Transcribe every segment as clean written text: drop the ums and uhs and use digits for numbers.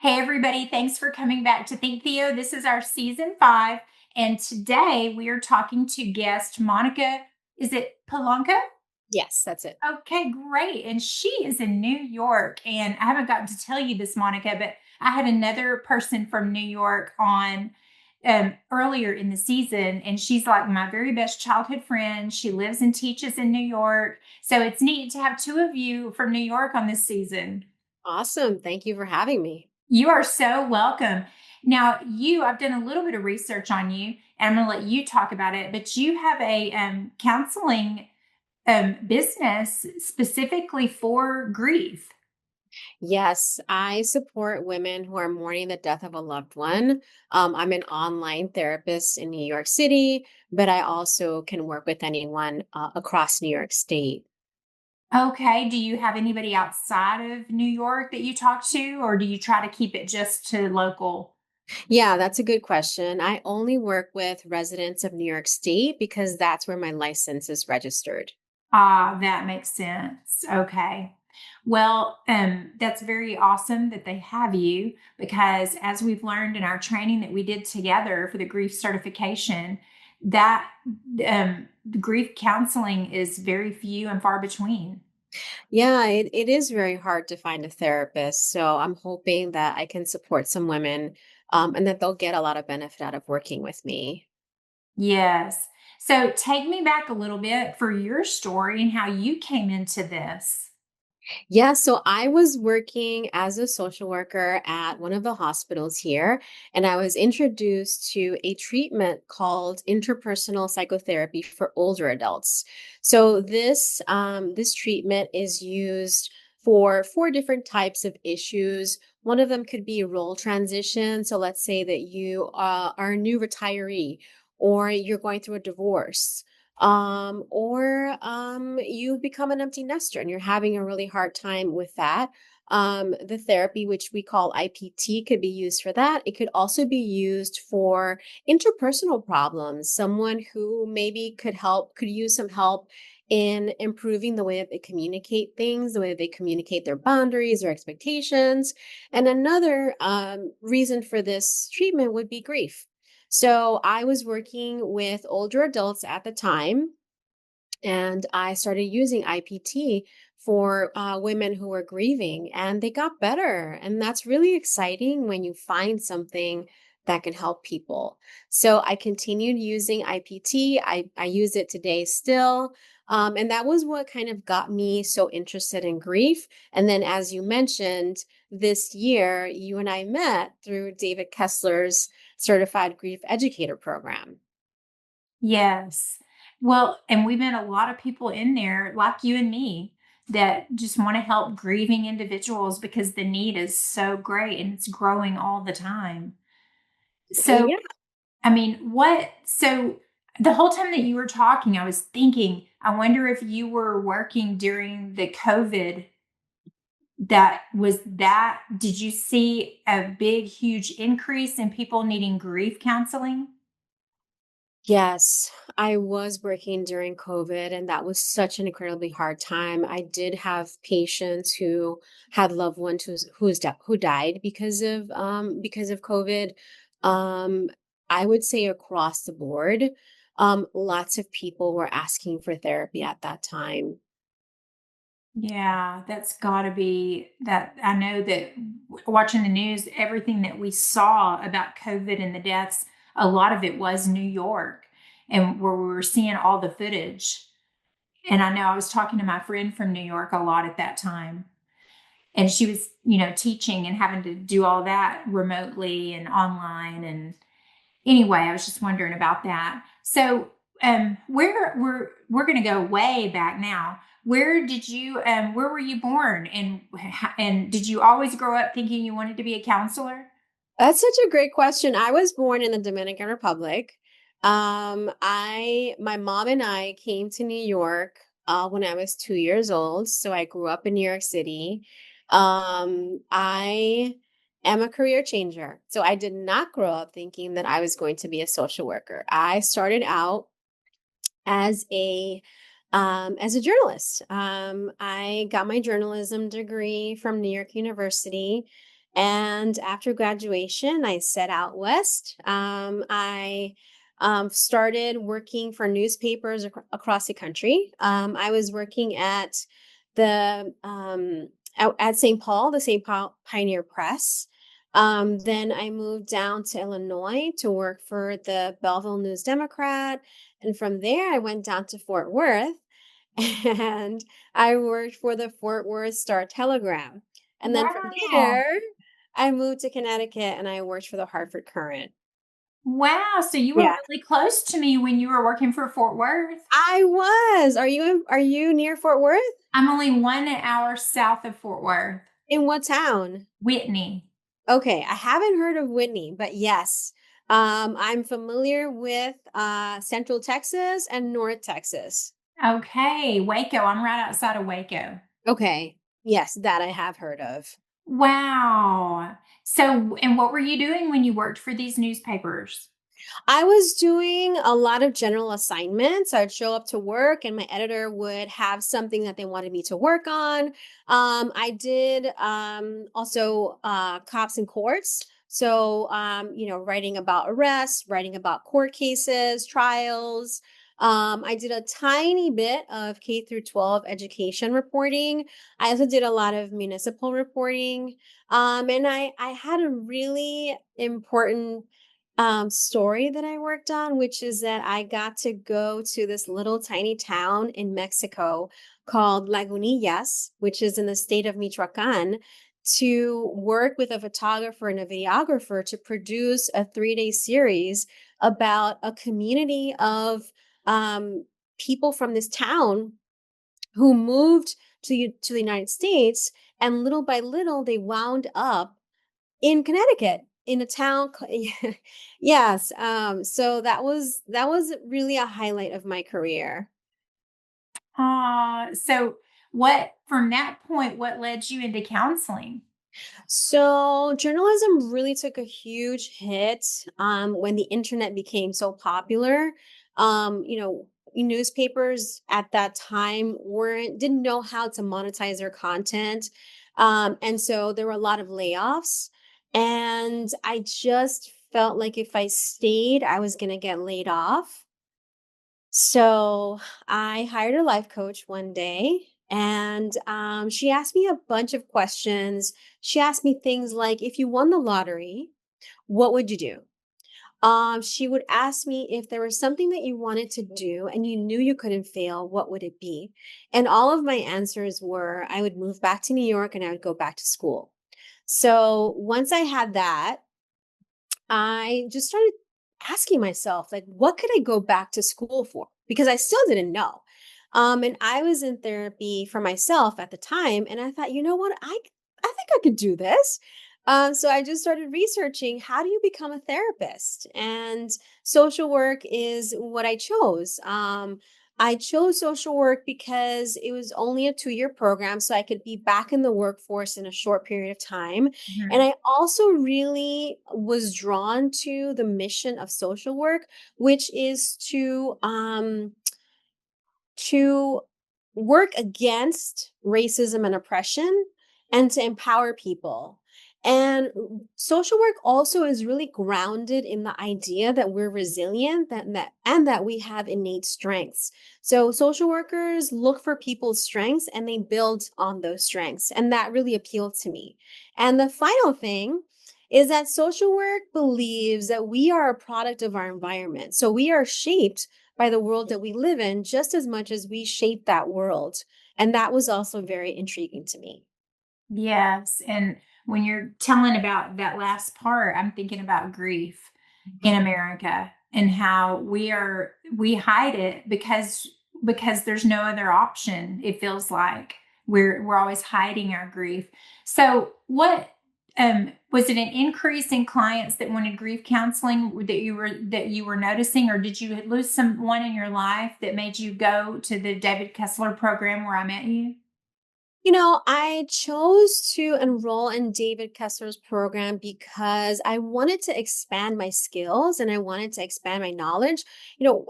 Hey, everybody. Thanks for coming back to Think Theo. This is our season 5. And today we are talking to guest Monica. Is it Polanco? Yes, that's it. Okay, great. And she is in New York. And I haven't gotten to tell you this, Monica, but I had another person from New York on earlier in the season. And she's like my very best childhood friend. She lives and teaches in New York. So it's neat to have two of you from New York on this season. Awesome. Thank you for having me. You are so welcome. Now, I've done a little bit of research on you, and I'm going to let you talk about it, but you have a counseling business specifically for grief. Yes, I support women who are mourning the death of a loved one. I'm an online therapist in New York City, but I also can work with anyone across New York State. Okay. Do you have anybody outside of New York that you talk to, or do you try to keep it just to local? Yeah, that's a good question. I only work with residents of New York State because that's where my license is registered. Ah, that makes sense. Okay. Well, that's very awesome that they have you because as we've learned in our training that we did together for the grief certification, that the grief counseling is very few and far between. Yeah, it is very hard to find a therapist. So I'm hoping that I can support some women and that they'll get a lot of benefit out of working with me. Yes. So take me back a little bit for your story and how you came into this. Yeah, so I was working as a social worker at one of the hospitals here, and I was introduced to a treatment called interpersonal psychotherapy for older adults. So this treatment is used for four different types of issues. One of them could be role transition. So let's say that you are a new retiree or you're going through a divorce or you've become an empty nester and you're having a really hard time with that. The therapy, which we call IPT, could be used for that. It could also be used for interpersonal problems. Someone who maybe could use some help in improving the way that they communicate things, the way that they communicate their boundaries or expectations. And another reason for this treatment would be grief. So I was working with older adults at the time, and I started using IPT for women who were grieving, and they got better. And that's really exciting when you find something that can help people. So I continued using IPT. I use it today still. And that was what kind of got me so interested in grief. And then, as you mentioned, this year, you and I met through David Kessler's Certified Grief Educator program. Yes. Well, and we met a lot of people in there, like you and me, that just want to help grieving individuals because the need is so great and it's growing all the time. So, Yeah. I mean, so the whole time that you were talking, I was thinking, I wonder if you were working during the COVID did you see a big, huge increase in people needing grief counseling? Yes, I was working during COVID, and that was such an incredibly hard time. I did have patients who had loved ones who died because of COVID. Um, I would say across the board, lots of people were asking for therapy at that time. Yeah, that's got to be that. I know that watching the news, everything that we saw about COVID and the deaths, a lot of it was New York and where we were seeing all the footage. And I know I was talking to my friend from New York a lot at that time. And she was, teaching and having to do all that remotely and online. And anyway, I was just wondering about that. So, we're going to go way back now. Where were you born, and did you always grow up thinking you wanted to be a counselor? That's such a great question. I was born in the Dominican Republic. My mom and I came to New York when I was 2 years old. So I grew up in New York City. I am a career changer. So I did not grow up thinking that I was going to be a social worker. I started out as a journalist. I got my journalism degree from New York University, And after graduation, I set out west. I started working for newspapers across the country. I was working at the at St. Paul, the St. Paul Pioneer Press. Then I moved down to Illinois to work for the Belleville News Democrat, and from there I went down to Fort Worth, and I worked for the Fort Worth Star Telegram. And then from Wow. there, I moved to Connecticut and I worked for the Hartford Courant. Wow. So you were Yeah. really close to me when you were working for Fort Worth. I was. Are you near Fort Worth? I'm only 1 hour south of Fort Worth, In what town? Whitney. Okay, I haven't heard of Whitney, but yes. I'm familiar with Central Texas and North Texas. Okay. Waco. I'm right outside of Waco. Okay. Yes, that I have heard of. Wow. So, and what were you doing when you worked for these newspapers? I was doing a lot of general assignments. I'd show up to work and my editor would have something that they wanted me to work on. I did also cops and courts. So, writing about arrests, writing about court cases, trials. I did a tiny bit of K through 12 education reporting. I also did a lot of municipal reporting. And I had a really important story that I worked on, which is that I got to go to this little tiny town in Mexico called Lagunillas, which is in the state of Michoacan, to work with a photographer and a videographer to produce a 3-day series about a community of people from this town who moved to the United States, and little by little they wound up in Connecticut, in a town yes, so that was really a highlight of my career. So what, from that point, what led you into counseling? So journalism really took a huge hit when the internet became so popular. Newspapers at that time didn't know how to monetize their content, and so there were a lot of layoffs. And I just felt like if I stayed, I was going to get laid off. So I hired a life coach one day, and she asked me a bunch of questions. She asked me things like, if you won the lottery, what would you do? She would ask me if there was something that you wanted to do and you knew you couldn't fail, what would it be? And all of my answers were I would move back to New York and I would go back to school. So once I had that, I just started asking myself, like, what could I go back to school for? Because I still didn't know. And I was in therapy for myself at the time, and I thought, you know what, I think I could do this. So I just started researching how do you become a therapist, and social work is what I chose. I chose social work because it was only a 2-year program, so I could be back in the workforce in a short period of time. And Mhm. I also really was drawn to the mission of social work, which is to work against racism and oppression and to empower people. And social work also is really grounded in the idea that we're resilient, that we have innate strengths. So social workers look for people's strengths and they build on those strengths. And that really appealed to me. And the final thing is that social work believes that we are a product of our environment. So we are shaped by the world that we live in just as much as we shape that world. And that was also very intriguing to me. Yes. And when you're telling about that last part, I'm thinking about grief in America and how we hide it because there's no other option. It feels like we're always hiding our grief. So what was it, an increase in clients that wanted grief counseling that you were noticing, or did you lose someone in your life that made you go to the David Kessler program where I met you? I chose to enroll in David Kessler's program because I wanted to expand my skills and I wanted to expand my knowledge.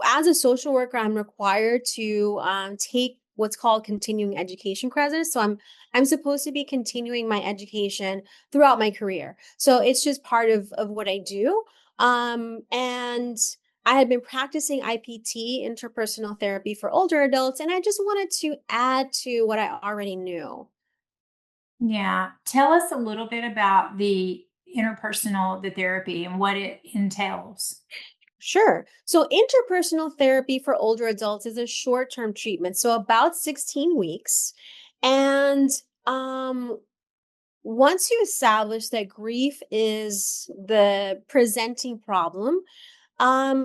As a social worker, I'm required to take what's called continuing education credits. So I'm supposed to be continuing my education throughout my career. So it's just part of what I do. And I had been practicing IPT, interpersonal therapy for older adults, and I just wanted to add to what I already knew. Yeah. Tell us a little bit about the therapy and what it entails. Sure. So, interpersonal therapy for older adults is a short term treatment, so about 16 weeks. And um, once you establish that grief is the presenting problem,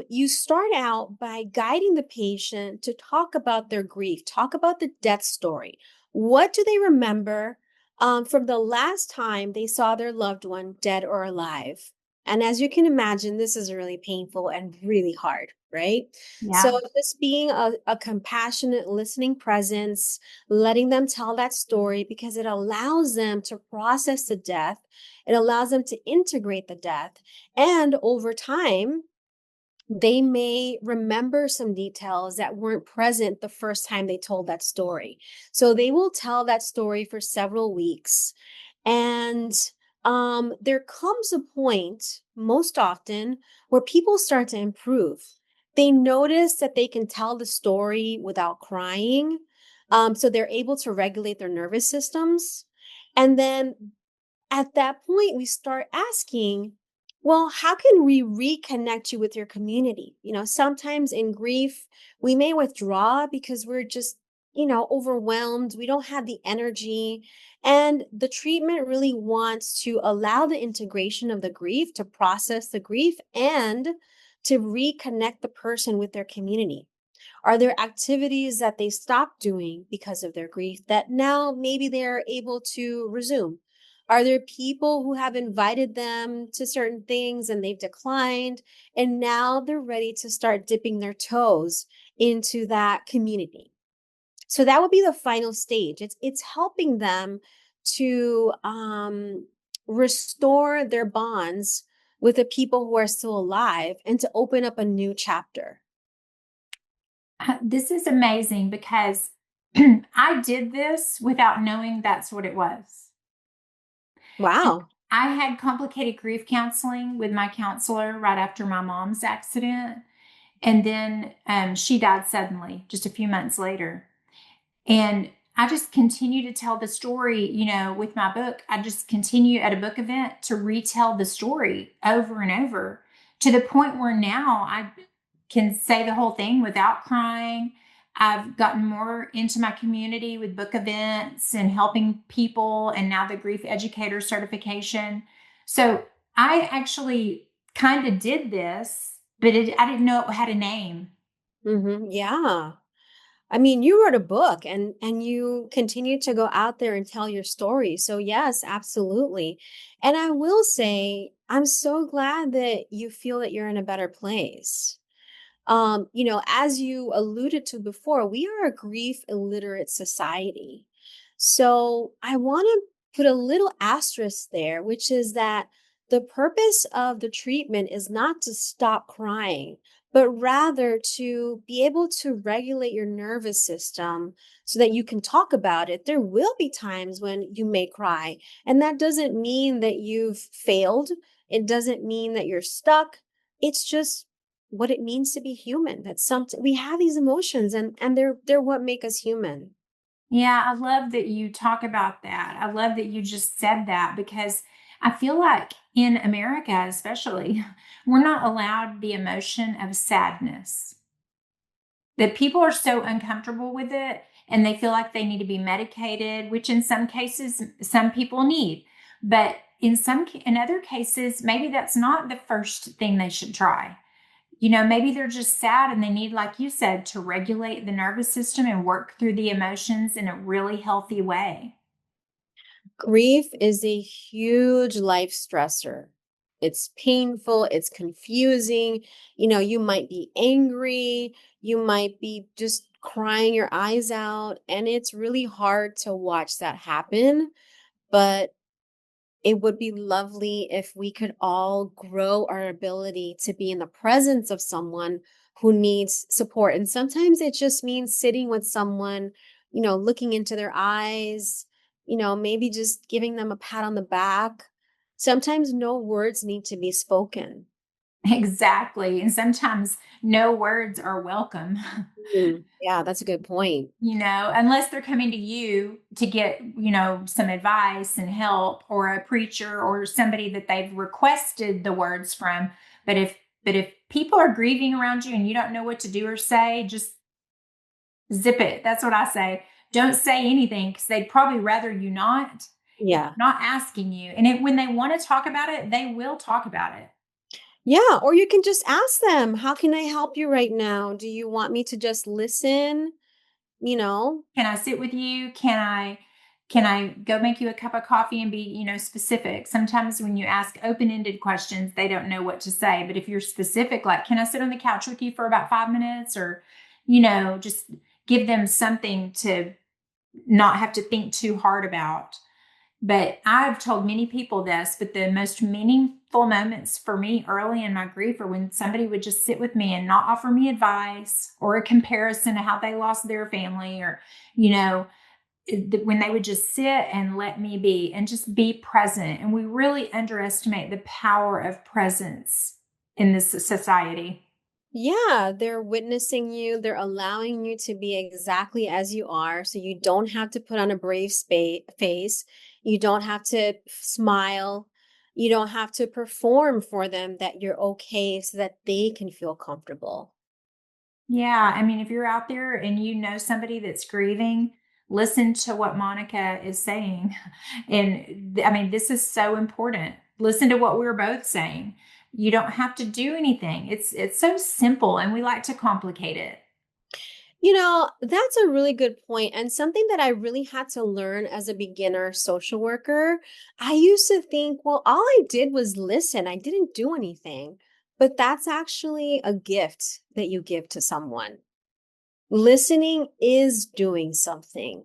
you start out by guiding the patient to talk about their grief, talk about the death story. What do they remember from the last time they saw their loved one dead or alive? And as you can imagine, this is really painful and really hard, right? So, Yeah. just being a compassionate, listening presence, letting them tell that story because it allows them to process the death, it allows them to integrate the death. And over time, they may remember some details that weren't present the first time they told that story. So they will tell that story for several weeks. And there comes a point, most often, where people start to improve. They notice that they can tell the story without crying. So they're able to regulate their nervous systems. And then at that point, we start asking, well, how can we reconnect you with your community? Sometimes in grief, we may withdraw because we're just, overwhelmed. We don't have the energy. And the treatment really wants to allow the integration of the grief, to process the grief, and to reconnect the person with their community. Are there activities that they stopped doing because of their grief that now maybe they're able to resume? Are there people who have invited them to certain things and they've declined, and now they're ready to start dipping their toes into that community? So that would be the final stage. It's helping them to restore their bonds with the people who are still alive and to open up a new chapter. This is amazing because I did this without knowing that's what it was. Wow. I had complicated grief counseling with my counselor right after my mom's accident. And then she died suddenly just a few months later. And I just continue to tell the story, with my book. I just continue at a book event to retell the story over and over to the point where now I can say the whole thing without crying. I've gotten more into my community with book events and helping people, and now the grief educator certification. So I actually kind of did this, but I didn't know it had a name. Yeah. I mean, you wrote a book and you continue to go out there and tell your story. So yes, absolutely. And I will say, I'm so glad that you feel that you're in a better place. As you alluded to before, we are a grief illiterate society. So I want to put a little asterisk there, which is that the purpose of the treatment is not to stop crying, but rather to be able to regulate your nervous system so that you can talk about it. There will be times when you may cry, and that doesn't mean that you've failed. It doesn't mean that you're stuck. It's just what it means to be human. That something we have these emotions and they're what make us human. Yeah, I love that you talk about that. I love that you just said that because I feel like in America, especially, we're not allowed the emotion of sadness. That people are so uncomfortable with it and they feel like they need to be medicated, which in some cases, some people need. But in other cases, maybe that's not the first thing they should try. Maybe they're just sad and they need, like you said, to regulate the nervous system and work through the emotions in a really healthy way. Grief is a huge life stressor. It's painful, it's confusing. You might be angry, you might be just crying your eyes out, and it's really hard to watch that happen. But it would be lovely if we could all grow our ability to be in the presence of someone who needs support. And sometimes it just means sitting with someone looking into their eyes, maybe just giving them a pat on the back. Sometimes no words need to be spoken. Exactly. And sometimes no words are welcome. Yeah, that's a good point. Unless they're coming to you to get, some advice and help, or a preacher or somebody that they've requested the words from. But if people are grieving around you and you don't know what to do or say, just zip it. That's what I say. Don't say anything, because they'd probably rather you not. If Yeah. they're not asking you. And when they want to talk about it, they will talk about it. Yeah, or you can just ask them, "How can I help you right now? Do you want me to just listen?" You know? Can I sit with you? Can I go make you a cup of coffee, and be, specific? Sometimes when you ask open-ended questions, they don't know what to say. But if you're specific, like, can I sit on the couch with you for about 5 minutes? Or, just give them something to not have to think too hard about. But I've told many people this, but the most meaningful moments for me early in my grief are when somebody would just sit with me and not offer me advice or a comparison to how they lost their family, or, you know, when they would just sit and let me be and just be present. And we really underestimate the power of presence in this society. Yeah, they're witnessing you, they're allowing you to be exactly as you are, so you don't have to put on a brave face, you don't have to smile, you don't have to perform for them that you're okay so that they can feel comfortable. Yeah, I mean, if you're out there and you know somebody that's grieving, listen to what Monica is saying. And I mean, this is so important. Listen to what we're both saying. You don't have to do anything. It's so simple, and we like to complicate it. That's a really good point, and something that I really had to learn as a beginner social worker. I used to think, well, all I did was listen, I didn't do anything. But that's actually a gift that you give to someone. Listening is doing something.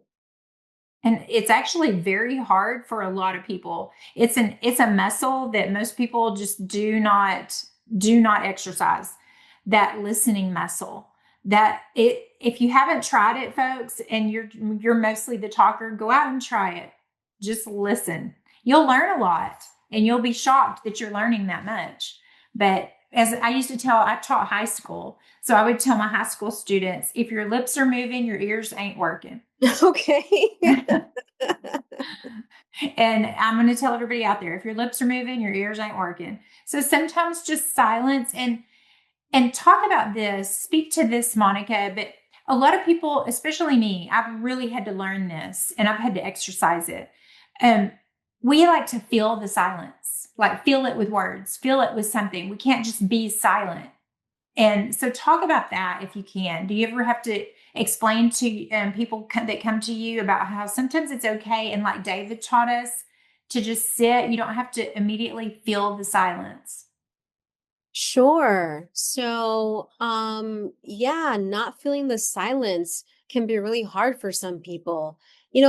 And it's actually very hard for a lot of people. It's a muscle that most people just do not exercise. That listening muscle. That it If you haven't tried it, folks, and you're mostly the talker, go out and try it. Just listen. You'll learn a lot, and you'll be shocked that you're learning that much. But as I used to tell, I taught high school. So I would tell my high school students, if your lips are moving, your ears ain't working. Okay. And I'm going to tell everybody out there, if your lips are moving, your ears ain't working. So sometimes just silence, and talk about this, speak to this, Monica. But a lot of people, especially me, I've really had to learn this, and I've had to exercise it. Um, we like to feel the silence, like feel it with words, feel it with something. We can't just be silent. And so, talk about that if you can. Do you ever have to explain to people that come to you about how sometimes it's okay, and like David taught us, to just sit? You don't have to immediately feel the silence. Sure. So, yeah, not feeling the silence can be really hard for some people.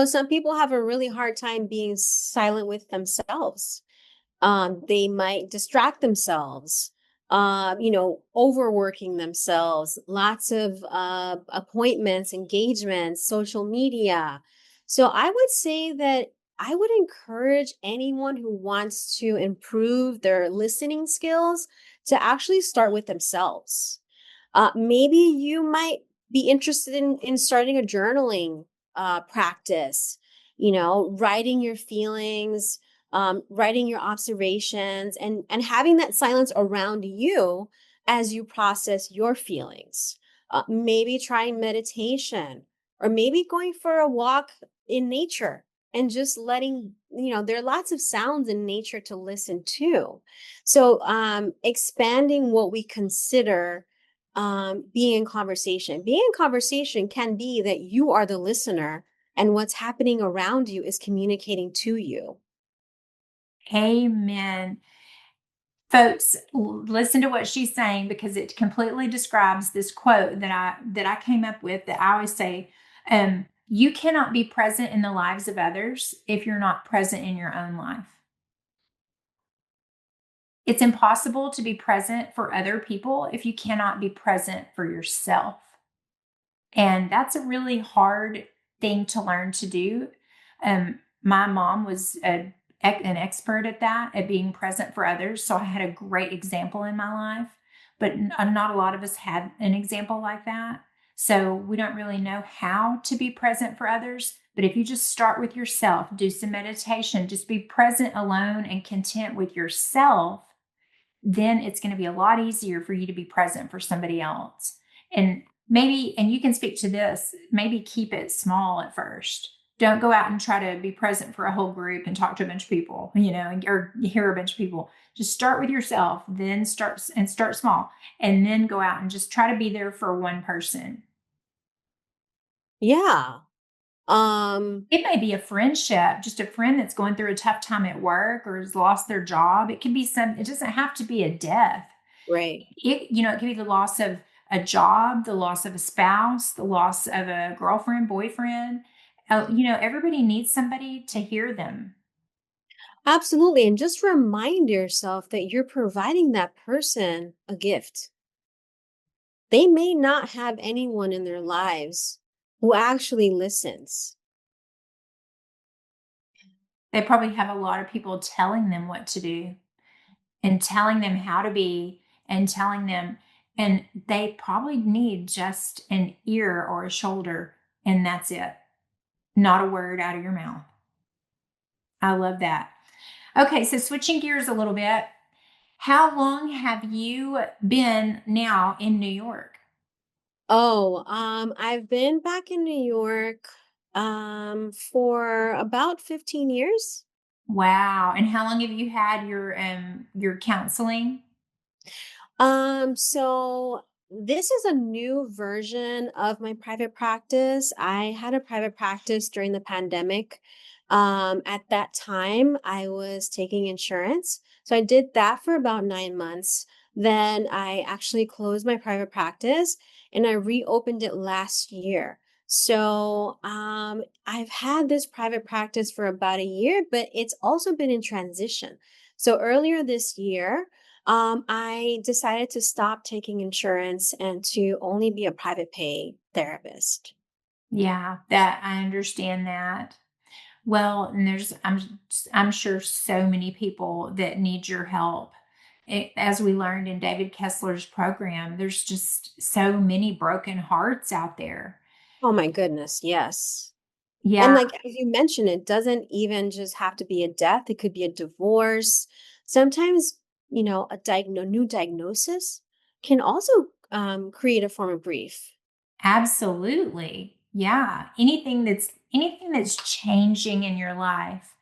Some people have a really hard time being silent with themselves. They might distract themselves, overworking themselves, lots of appointments, engagements, social media. So I would say that I would encourage anyone who wants to improve their listening skills to actually start with themselves. Maybe you might be interested in starting a journaling practice, writing your feelings, writing your observations, and having that silence around you as you process your feelings. Maybe trying meditation, or maybe going for a walk in nature and just letting, there are lots of sounds in nature to listen to. So, expanding what we consider being in conversation. Being in conversation can be that you are the listener and what's happening around you is communicating to you. Amen. Folks, listen to what she's saying, because it completely describes this quote that I came up with, that I always say. You cannot be present in the lives of others if you're not present in your own life. It's impossible to be present for other people if you cannot be present for yourself. And that's a really hard thing to learn to do. My mom was an expert at that, at being present for others. So I had a great example in my life, but not a lot of us had an example like that. So we don't really know how to be present for others. But if you just start with yourself, do some meditation, just be present alone and content with yourself, then it's going to be a lot easier for you to be present for somebody else. And maybe, and you can speak to this, maybe keep it small at first. Don't go out and try to be present for a whole group and talk to a bunch of people, or hear a bunch of people. Just start with yourself, then start small, and then go out and just try to be there for one person. Yeah. Um, It may be a friendship, just a friend that's going through a tough time at work or has lost their job. It can be it doesn't have to be a death. right. It can be the loss of a job, the loss of a spouse, the loss of a girlfriend, boyfriend. Everybody needs somebody to hear them. Absolutely. And just remind yourself that you're providing that person a gift. They may not have anyone in their lives who actually listens. They probably have a lot of people telling them what to do and telling them how to be and telling them, and they probably need just an ear or a shoulder, and that's it. Not a word out of your mouth. I love that. Okay, so switching gears a little bit, how long have you been now in New York? Oh, I've been back in New York for about 15 years. Wow. And how long have you had your counseling? So this is a new version of my private practice. I had a private practice during the pandemic. At that time, I was taking insurance. So I did that for about 9 months. Then I actually closed my private practice and I reopened it last year. So I've had this private practice for about a year, but it's also been in transition. So earlier this year, I decided to stop taking insurance and to only be a private pay therapist. Yeah, that I understand that. Well, and I'm sure so many people that need your help. As we learned in David Kessler's program, there's just so many broken hearts out there. Oh my goodness, yes. And Yeah, like as you mentioned, it doesn't even just have to be a death, it could be a divorce. Sometimes, new diagnosis can also create a form of grief. absolutely. Yeah. Anything that's changing in your life,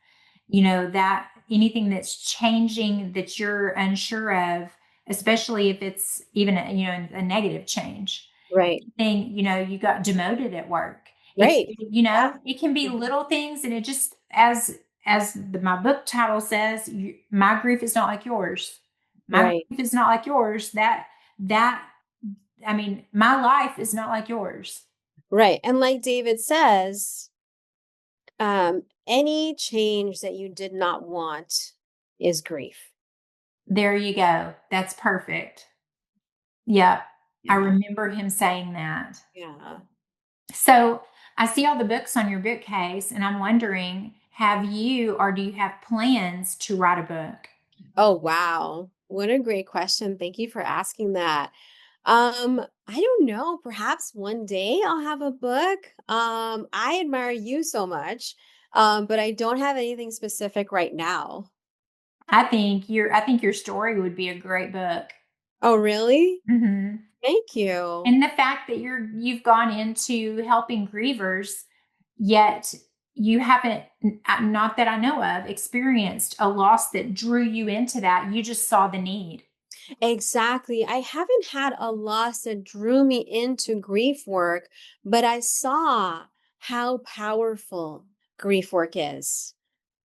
that anything that's changing that you're unsure of, especially if it's even a negative change. Right. Thing, you got demoted at work. It Right. Yeah. it can be Mhm. little things, and it just as my book title says, my grief is not like yours. My Right. grief is not like yours. That I mean, my life is not like yours. Right. And like David says, any change that you did not want is grief. There you go. That's perfect. Yeah. I Yeah. remember him saying that. Yeah. So I see all the books on your bookcase, and I'm wondering, have you or do you have plans to write a book? Oh, wow. What a great question. Thank you for asking that. I don't know. Perhaps one day I'll have a book. I admire you so much. But I don't have anything specific right now. I think your story would be a great book. Oh, really? Hmm. Thank you. And the fact that you've gone into helping grievers, yet you haven't, not that I know of, experienced a loss that drew you into that. You just saw the need. Exactly. I haven't had a loss that drew me into grief work, but I saw how powerful grief work is.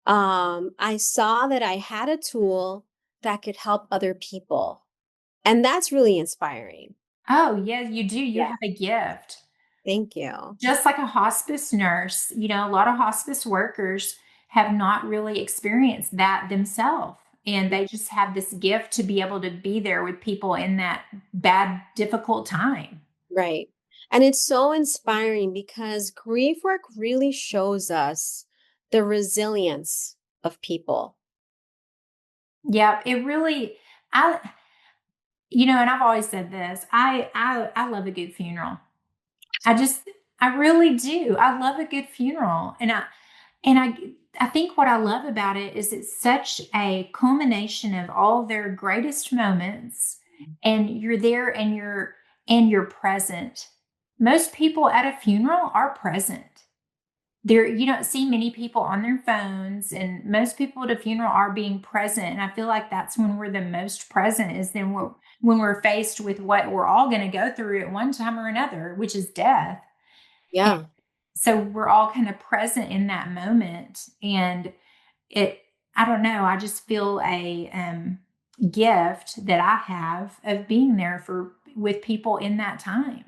I saw that I had a tool that could help other people. And that's really inspiring. Oh, yeah, you do. You Yeah. have a gift. Thank you. Just like a hospice nurse, a lot of hospice workers have not really experienced that themselves. And they just have this gift to be able to be there with people in that bad, difficult time. Right. And it's so inspiring because grief work really shows us the resilience of people. Yeah, it really, I, and I've always said this, I love a good funeral. I just, I really do. I love a good funeral. And I think what I love about it is it's such a culmination of all their greatest moments, and you're there and you're present. Most people at a funeral are present. There, you don't see many people on their phones, and most people at a funeral are being present. And I feel like that's when we're the most present, is then when we're faced with what we're all going to go through at one time or another, which is death. Yeah. So we're all kind of present in that moment. And it, I don't know, I just feel a gift that I have of being there for with people in that time.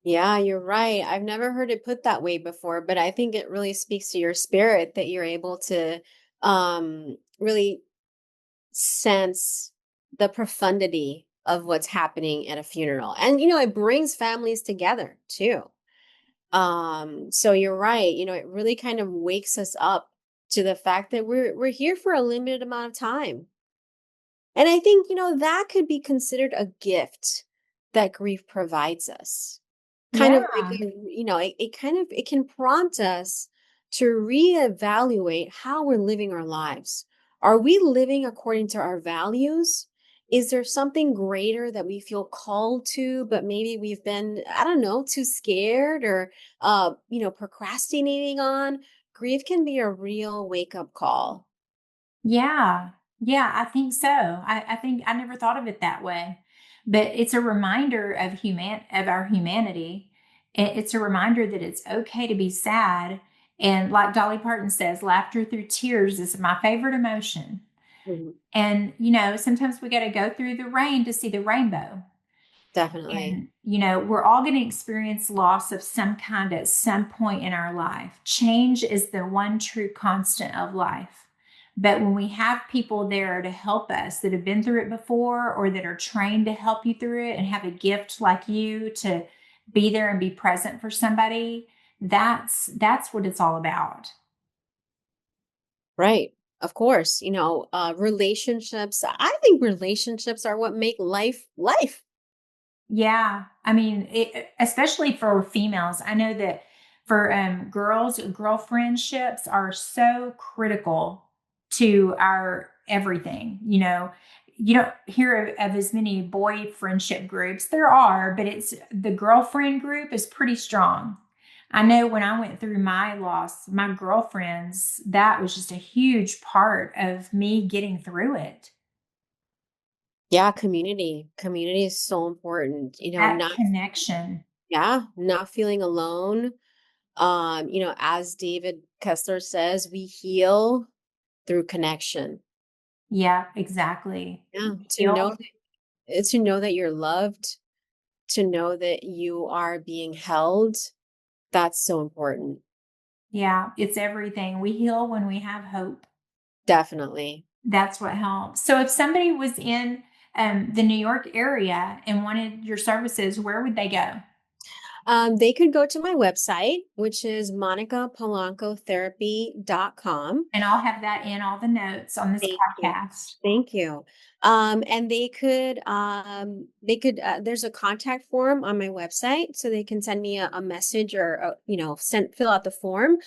Yeah, you're right. I've never heard it put that way before, but I think it really speaks to your spirit that you're able to really sense the profundity of what's happening at a funeral. And it brings families together too. So you're right. It really kind of wakes us up to the fact that we're here for a limited amount of time. And I think, that could be considered a gift that grief provides us. Kind of like, Yeah. it kind of it can prompt us to reevaluate how we're living our lives. Are we living according to our values? Is there something greater that we feel called to, but maybe we've been, I don't know, too scared or procrastinating on? Grief can be a real wake-up call. Yeah. Yeah, I think so. I think I never thought of it that way. But it's a reminder of our humanity. It's a reminder that it's okay to be sad. And like Dolly Parton says, laughter through tears is my favorite emotion. Mhm. And sometimes we got to go through the rain to see the rainbow. Definitely. And, we're all going to experience loss of some kind at some point in our life. Change is the one true constant of life. But when we have people there to help us that have been through it before, or that are trained to help you through it and have a gift like you to be there and be present for somebody, that's what it's all about. Right. Of course, relationships. I think relationships are what make life life. Yeah, I mean, especially for females, I know that for girls, girlfriendships are so critical to our everything. You don't hear of as many boy friendship groups. There are, but it's the girlfriend group is pretty strong. I know when I went through my loss, my girlfriends, that was just a huge part of me getting through it. Yeah, community. Community is so important. That connection. Not feeling alone. As David Kessler says, we heal through connection. Yeah, exactly. Yeah, Heal. to know that you're loved, to know that you are being held. That's so important. Yeah, it's everything. We heal when we have hope. Definitely. That's what helps. So if somebody was in the New York area and wanted your services, where would they go? They could go to my website, which is monicapolancotherapy.com. And I'll have that in all the notes on this Thank you. podcast. Thank you. And there's a contact form on my website, so they can send me a message or, fill out the form.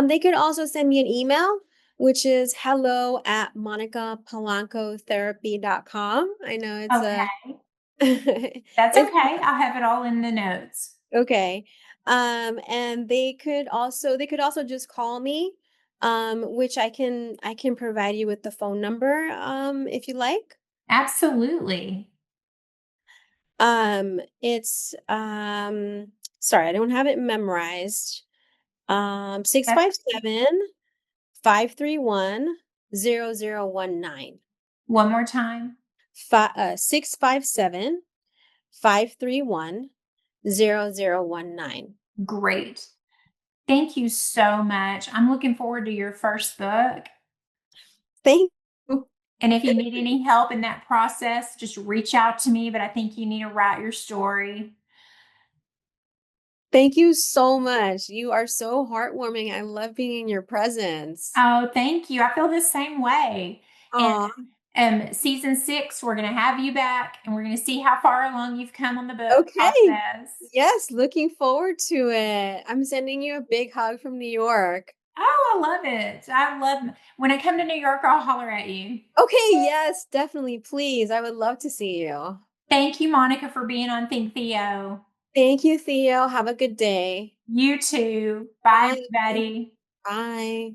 They could also send me an email, which is hello@monicapolancotherapy.com. I know it's a, Okay. That's it's okay. I'll have it all in the notes. okay. And they could also just call me, which I can provide you with the phone number, if you like. Absolutely. It's sorry, I don't have it memorized. Six That's five seven 531 0019. one more time. 657 531 0019. Great. Thank you so much. I'm looking forward to your first book. Thank you. And if you need any help in that process, just reach out to me. But I think you need to write your story. Thank you so much. You are so heartwarming. I love being in your presence. Oh, thank you. I feel the same way. Aw, And season 6, we're going to have you back and we're going to see how far along you've come on the book okay. process. Yes, looking forward to it. I'm sending you a big hug from New York. Oh, I love it. I love when I come to New York, I'll holler at you. Okay, yes, definitely. Please. I would love to see you. Thank you, Monica, for being on Think Theo. Thank you, Theo. Have a good day. You too. Bye, Bye. everybody. Bye.